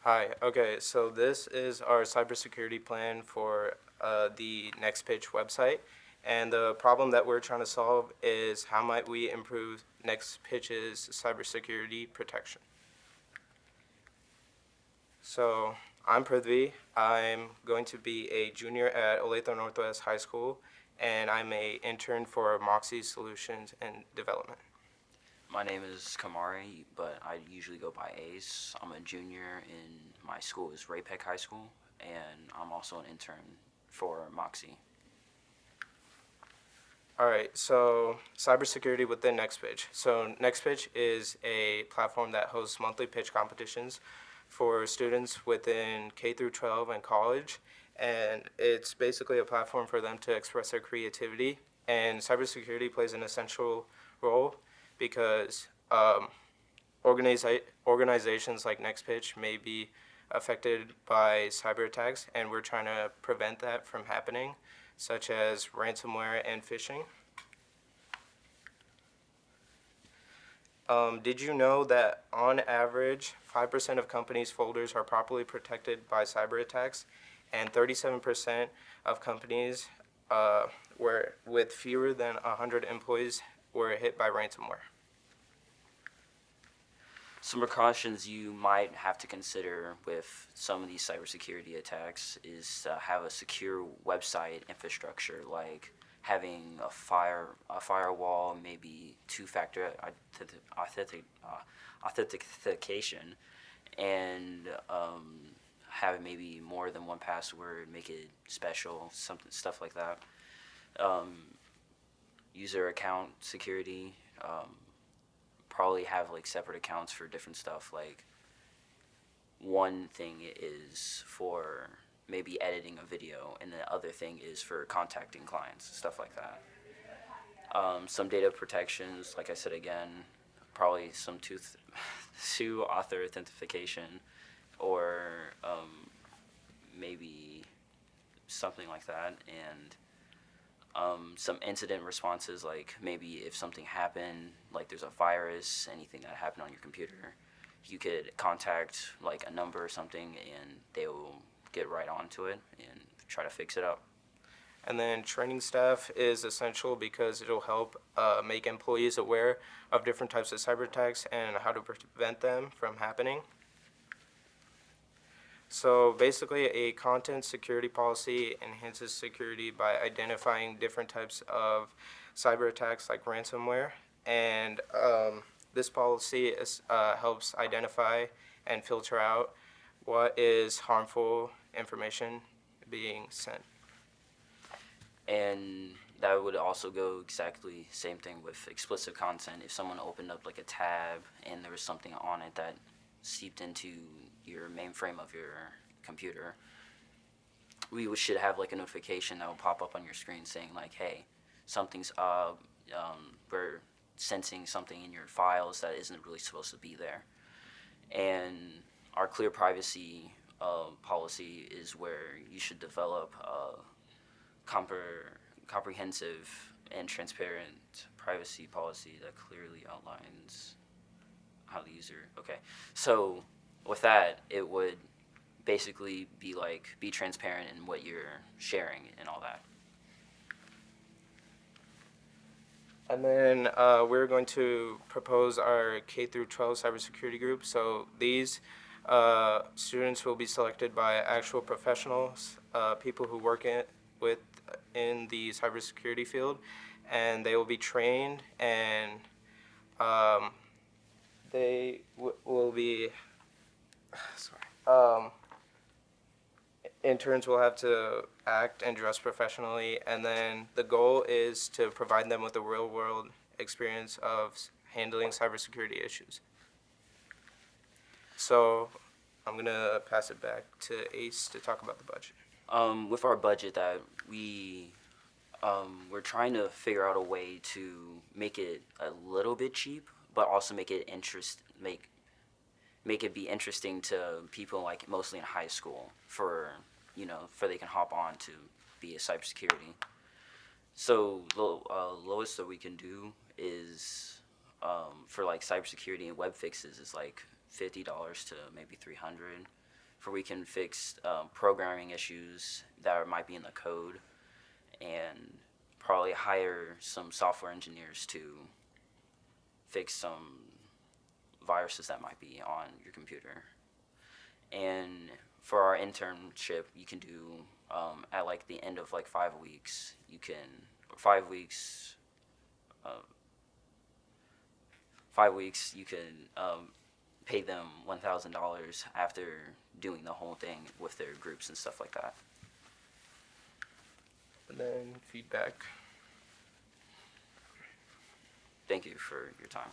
Hi. Okay, so this is our cybersecurity plan for the Next Pitch website. And the problem that we're trying to solve is how might we improve Next Pitch's cybersecurity protection. So I'm Prithvi. I'm going to be a junior at Olathe Northwest High School, and I'm a intern for Moxie Solutions and Development. My name is Kamari, but I usually go by Ace. I'm a junior in my school is Raypeck High School, and I'm also an intern for Moxie. All right, so cybersecurity within NextPitch. So NextPitch is a platform that hosts monthly pitch competitions for students within K through 12 and college, and it's basically a platform for them to express their creativity. And cybersecurity plays an essential role because organizations like NextPitch may be affected by cyber attacks, and we're trying to prevent that from happening, such as ransomware and phishing. Did you know that on average, 5% of companies' folders are properly protected by cyber attacks, and 37% of companies were with fewer than 100 employees were hit by ransomware? Some precautions you might have to consider with some of these cybersecurity attacks is to have a secure website infrastructure, like having a firewall, maybe two-factor authentication, and have maybe more than one password, make it special, something stuff like that. Um, User account security. Probably have like separate accounts for different stuff. Like one thing is for maybe editing a video, and the other thing is for contacting clients, stuff like that. Some data protections, like I said again, probably some two author authentication, or maybe something like that, and some incident responses, like maybe if something happened, like there's a virus, anything that happened on your computer, you could contact like a number or something, and they will get right onto it and try to fix it up. And then training staff is essential because it'll help make employees aware of different types of cyber attacks and how to prevent them from happening. So basically, a content security policy enhances security by identifying different types of cyber attacks like ransomware. And this policy helps identify and filter out what is harmful information being sent. And that would also go exactly same thing with explicit content. If someone opened up like a tab and there was something on it that seeped into your mainframe of your computer, we should have like a notification that will pop up on your screen saying like, hey, something's we're sensing something in your files that isn't really supposed to be there. And our clear privacy policy is where you should develop a comprehensive and transparent privacy policy that clearly outlines how the user. Okay, so with that, it would basically be like be transparent in what you're sharing and all that. And then we're going to propose our K through 12 cybersecurity group. So these students will be selected by actual professionals, people who work in the cybersecurity field, and they will be trained, and um, they will be sorry. Interns will have to act and dress professionally, and then the goal is to provide them with a real world experience of handling cybersecurity issues. So I'm going to pass it back to Ace to talk about the budget. With our budget that we're trying to figure out a way to make it a little bit cheap, but also make it be interesting to people like mostly in high school for for they can hop on to be a cybersecurity. So the lowest that we can do is for like cybersecurity and web fixes is like $50 to maybe 300. for we can fix programming issues that might be in the code, and probably hire some software engineers to fix some viruses that might be on your computer. And for our internship, you can do at like the end of like 5 weeks, you can 5 weeks, 5 weeks you can pay them $1,000 after doing the whole thing with their groups and stuff like that. And then feedback. Thank you for your time.